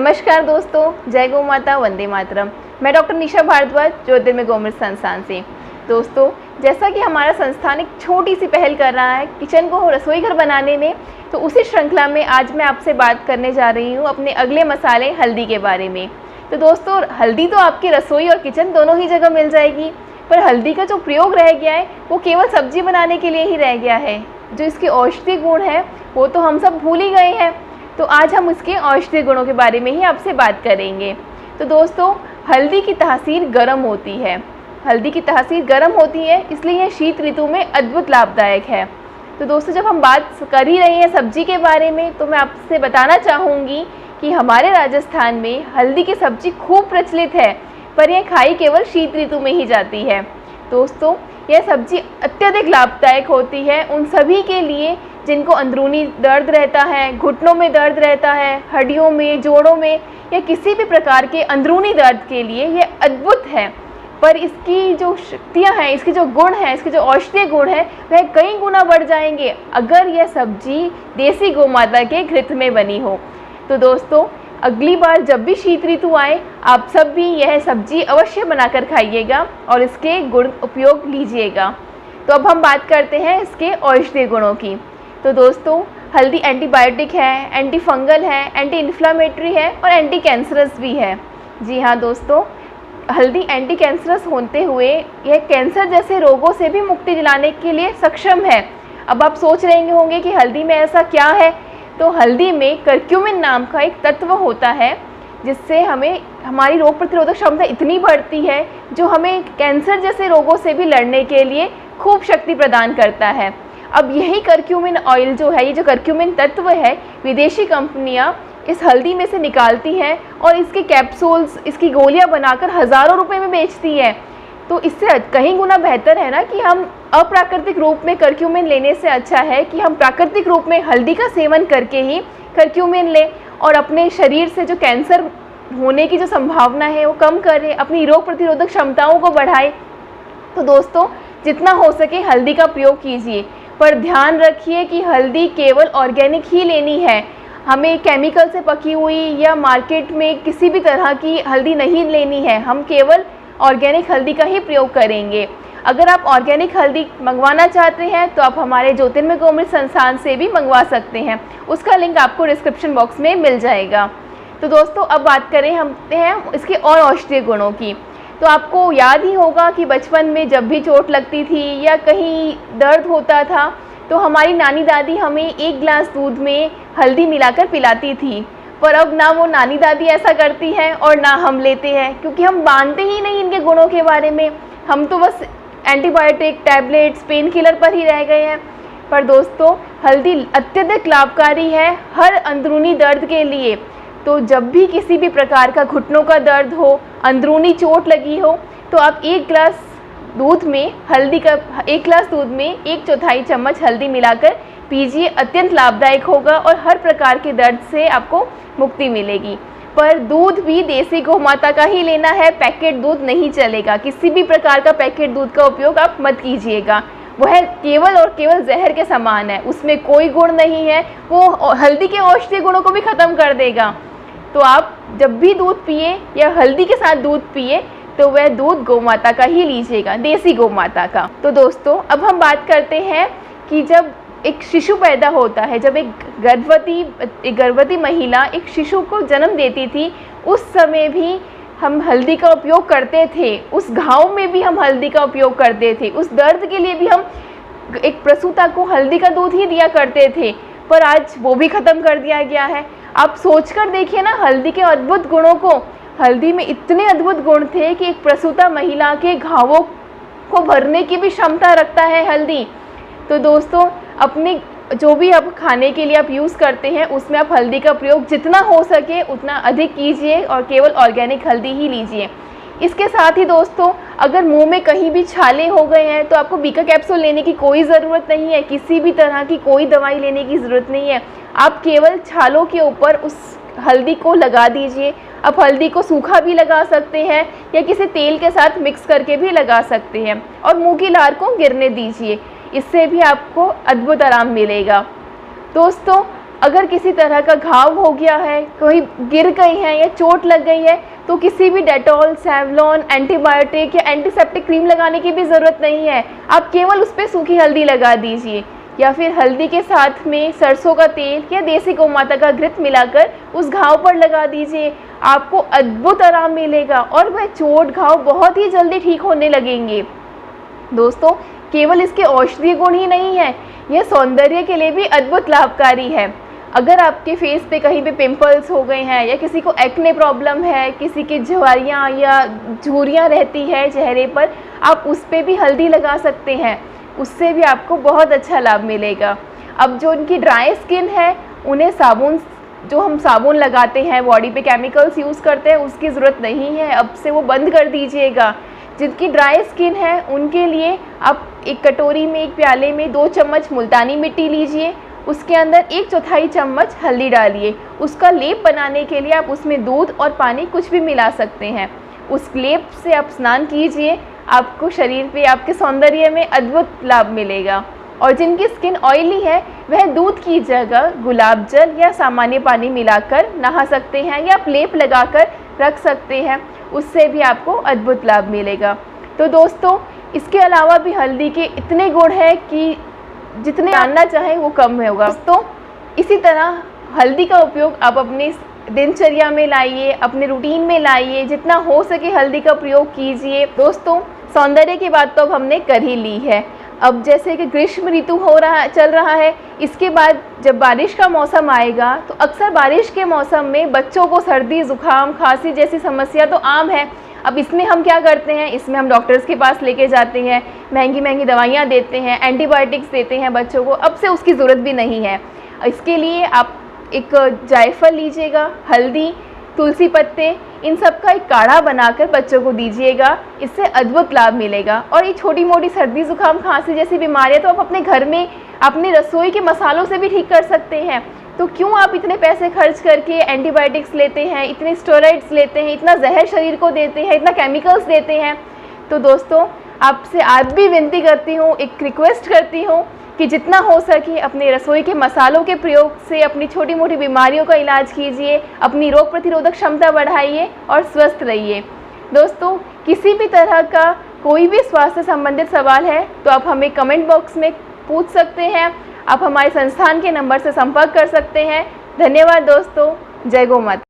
नमस्कार दोस्तों, जय गौ माता, वंदे मातरम। मैं डॉक्टर निशा भारद्वाज, ज्योतिर्मय गौमृत संस्थान से। दोस्तों, जैसा कि हमारा संस्थान एक छोटी सी पहल कर रहा है किचन को रसोई घर बनाने में, तो उसी श्रृंखला में आज मैं आपसे बात करने जा रही हूँ अपने अगले मसाले हल्दी के बारे में। तो दोस्तों, हल्दी तो आपकी रसोई और किचन दोनों ही जगह मिल जाएगी, पर हल्दी का जो प्रयोग रह गया है वो केवल सब्जी बनाने के लिए ही रह गया है। जो इसके औषधीय गुण है वो तो हम सब भूल ही गए हैं। तो आज हम उसके औषधीय गुणों के बारे में ही आपसे बात करेंगे। तो दोस्तों, हल्दी की तासीर गर्म होती है। हल्दी की तासीर गर्म होती है, इसलिए यह शीत ऋतु में अद्भुत लाभदायक है। तो दोस्तों, जब हम बात कर ही रहे हैं सब्जी के बारे में, तो मैं आपसे बताना चाहूँगी कि हमारे राजस्थान में हल्दी की सब्जी खूब प्रचलित है, पर यह खाई केवल शीत ऋतु में ही जाती है। दोस्तों, यह सब्जी अत्यधिक लाभदायक होती है उन सभी के लिए जिनको अंदरूनी दर्द रहता है, घुटनों में दर्द रहता है, हड्डियों में, जोड़ों में या किसी भी प्रकार के अंदरूनी दर्द के लिए यह अद्भुत है। पर इसकी जो शक्तियाँ हैं, इसके जो गुण हैं, इसके जो औषधीय गुण हैं, वह कई गुना बढ़ जाएंगे अगर यह सब्जी देसी गौ माता के घृत में बनी हो। तो दोस्तों, अगली बार जब भी शीत ऋतु आए, आप सब भी यह सब्जी अवश्य बनाकर खाइएगा और इसके गुण उपयोग लीजिएगा। तो अब हम बात करते हैं इसके औषधीय गुणों की। तो दोस्तों, हल्दी एंटीबायोटिक है, एंटी फंगल है, एंटी इन्फ्लामेटरी है और एंटी कैंसरस भी है। जी हाँ दोस्तों, हल्दी एंटी कैंसरस होते हुए यह कैंसर जैसे रोगों से भी मुक्ति दिलाने के लिए सक्षम है। अब आप सोच रहे होंगे कि हल्दी में ऐसा क्या है। तो हल्दी में करक्यूमिन नाम का एक तत्व होता है, जिससे हमें हमारी रोग प्रतिरोधक क्षमता इतनी बढ़ती है जो हमें कैंसर जैसे रोगों से भी लड़ने के लिए खूब शक्ति प्रदान करता है। अब यही करक्यूमिन ऑयल जो है, ये जो करक्यूमिन तत्व है, विदेशी कंपनियां इस हल्दी में से निकालती हैं और इसके कैप्सूल्स, इसकी गोलियां बनाकर हज़ारों रुपए में बेचती है। तो इससे कहीं गुना बेहतर है ना कि हम अप्राकृतिक रूप में करक्यूमिन लेने से अच्छा है कि हम प्राकृतिक रूप में हल्दी का सेवन करके ही करक्यूमिन लें और अपने शरीर से जो कैंसर होने की जो संभावना है वो कम करें, अपनी रोग प्रतिरोधक क्षमताओं को बढ़ाएं। तो दोस्तों, जितना हो सके हल्दी का प्रयोग कीजिए, पर ध्यान रखिए कि हल्दी केवल ऑर्गेनिक ही लेनी है। हमें केमिकल से पकी हुई या मार्केट में किसी भी तरह की हल्दी नहीं लेनी है। हम केवल ऑर्गेनिक हल्दी का ही प्रयोग करेंगे। अगर आप ऑर्गेनिक हल्दी मंगवाना चाहते हैं तो आप हमारे ज्योतिर्मय गौमृत संस्थान से भी मंगवा सकते हैं। उसका लिंक आपको डिस्क्रिप्शन बॉक्स में मिल जाएगा। तो दोस्तों, अब बात करें हम इसके और औषधीय गुणों की। तो आपको याद ही होगा कि बचपन में जब भी चोट लगती थी या कहीं दर्द होता था, तो हमारी नानी दादी हमें एक गिलास दूध में हल्दी मिलाकर पिलाती थी। पर अब ना वो नानी दादी ऐसा करती हैं और ना हम लेते हैं, क्योंकि हम मानते ही नहीं इनके गुणों के बारे में। हम तो बस एंटीबायोटिक, टैबलेट्स, पेन किलर पर ही रह गए हैं। पर दोस्तों, हल्दी अत्यधिक लाभकारी है हर अंदरूनी दर्द के लिए। तो जब भी किसी भी प्रकार का घुटनों का दर्द हो, अंदरूनी चोट लगी हो, तो आप एक गिलास दूध में 1/4 चम्मच हल्दी मिलाकर पीजिए। अत्यंत लाभदायक होगा और हर प्रकार के दर्द से आपको मुक्ति मिलेगी। पर दूध भी देसी गौ माता का ही लेना है, पैकेट दूध नहीं चलेगा। किसी भी प्रकार का पैकेट दूध का उपयोग आप मत कीजिएगा। वह केवल और केवल जहर के समान है, उसमें कोई गुण नहीं है। वो हल्दी के औषधीय गुणों को भी ख़त्म कर देगा। तो आप जब भी दूध पिए या हल्दी के साथ दूध पिए, तो वह दूध गौ माता का ही लीजिएगा, देसी गौ माता का। तो दोस्तों, अब हम बात करते हैं कि जब एक शिशु पैदा होता है, जब एक गर्भवती महिला एक शिशु को जन्म देती थी, उस समय भी हम हल्दी का उपयोग करते थे। उस घाव में भी हम हल्दी का उपयोग करते थे। उस दर्द के लिए भी हम एक प्रसूता को हल्दी का दूध ही दिया करते थे। पर आज वो भी ख़त्म कर दिया गया है। आप सोचकर देखिए ना हल्दी के अद्भुत गुणों को। हल्दी में इतने अद्भुत गुण थे कि एक प्रसूता महिला के घावों को भरने की भी क्षमता रखता है हल्दी। तो दोस्तों, अपने जो भी आप खाने के लिए आप यूज़ करते हैं, उसमें आप हल्दी का प्रयोग जितना हो सके उतना अधिक कीजिए और केवल ऑर्गेनिक हल्दी ही लीजिए। इसके साथ ही दोस्तों, अगर मुंह में कहीं भी छाले हो गए हैं तो आपको बीका कैप्सूल लेने की कोई ज़रूरत नहीं है। किसी भी तरह की कोई दवाई लेने की ज़रूरत नहीं है। आप केवल छालों के ऊपर उस हल्दी को लगा दीजिए। आप हल्दी को सूखा भी लगा सकते हैं या किसी तेल के साथ मिक्स करके भी लगा सकते हैं और मुंह की लार को गिरने दीजिए। इससे भी आपको अद्भुत आराम मिलेगा। दोस्तों, अगर किसी तरह का घाव हो गया है, कोई गिर गई है या चोट लग गई है, तो किसी भी डेटॉल, सेवलॉन, एंटीबायोटिक या एंटीसेप्टिक क्रीम लगाने की भी ज़रूरत नहीं है। आप केवल उस पर सूखी हल्दी लगा दीजिए, या फिर हल्दी के साथ में सरसों का तेल या देसी गौ माता का घृत मिलाकर उस घाव पर लगा दीजिए। आपको अद्भुत आराम मिलेगा और वह चोट घाव बहुत ही जल्दी ठीक होने लगेंगे। दोस्तों, केवल इसके औषधीय गुण ही नहीं है, यह सौंदर्य के लिए भी अद्भुत लाभकारी है। अगर आपके फेस पे कहीं पे पिंपल्स हो गए हैं, या किसी को एक्ने प्रॉब्लम है, किसी की झुर्रियाँ या झुर्रियाँ रहती है चेहरे पर, आप उस पर भी हल्दी लगा सकते हैं, उससे भी आपको बहुत अच्छा लाभ मिलेगा। अब जो उनकी ड्राई स्किन है, उन्हें साबुन, जो हम साबुन लगाते हैं, बॉडी पे केमिकल्स यूज़ करते हैं, उसकी ज़रूरत नहीं है, अब से वो बंद कर दीजिएगा। जिनकी ड्राई स्किन है उनके लिए आप एक कटोरी में, एक प्याले में 2 चम्मच मुल्तानी मिट्टी लीजिए, उसके अंदर 1/4 चम्मच हल्दी डालिए। उसका लेप बनाने के लिए आप उसमें दूध और पानी कुछ भी मिला सकते हैं। उस लेप से आप स्नान कीजिए, आपको शरीर पे, आपके सौंदर्य में अद्भुत लाभ मिलेगा। और जिनकी स्किन ऑयली है, वह दूध की जगह गुलाब जल या सामान्य पानी मिलाकर नहा सकते हैं, या आप लेप लगाकर रख सकते हैं, उससे भी आपको अद्भुत लाभ मिलेगा। तो दोस्तों, इसके अलावा भी हल्दी के इतने गुण हैं कि जितने जानना चाहें वो कम होगा। दोस्तों, इसी तरह हल्दी का उपयोग आप अपने दिनचर्या में लाइए, अपने रूटीन में लाइए, जितना हो सके हल्दी का प्रयोग कीजिए। दोस्तों, सौंदर्य की बात तो अब हमने कर ही ली है। अब जैसे कि ग्रीष्म ऋतु चल रहा है, इसके बाद जब बारिश का मौसम आएगा, तो अक्सर बारिश के मौसम में बच्चों को सर्दी, जुकाम, खांसी जैसी समस्या तो आम है। अब इसमें हम क्या करते हैं, इसमें हम डॉक्टर्स के पास लेके जाते हैं, महंगी महंगी दवाइयाँ देते हैं, एंटीबायोटिक्स देते हैं बच्चों को। अब से उसकी ज़रूरत भी नहीं है। इसके लिए आप एक जायफल लीजिएगा, हल्दी, तुलसी पत्ते, इन सब का एक काढ़ा बनाकर बच्चों को दीजिएगा, इससे अद्भुत लाभ मिलेगा। और ये छोटी मोटी सर्दी, जुकाम, खांसी जैसी बीमारियां तो आप अपने घर में अपनी रसोई के मसालों से भी ठीक कर सकते हैं। तो क्यों आप इतने पैसे खर्च करके एंटीबायोटिक्स लेते हैं, इतने स्टेरॉइड्स लेते हैं, इतना जहर शरीर को देते हैं, इतना केमिकल्स देते हैं। तो दोस्तों, आपसे आज भी विनती करती हूँ, एक रिक्वेस्ट करती हूँ कि जितना हो सके अपने रसोई के मसालों के प्रयोग से अपनी छोटी मोटी बीमारियों का इलाज कीजिए, अपनी रोग प्रतिरोधक क्षमता बढ़ाइए और स्वस्थ रहिए। दोस्तों, किसी भी तरह का कोई भी स्वास्थ्य संबंधित सवाल है तो आप हमें कमेंट बॉक्स में पूछ सकते हैं। आप हमारे संस्थान के नंबर से संपर्क कर सकते हैं। धन्यवाद दोस्तों। जय गौ माता।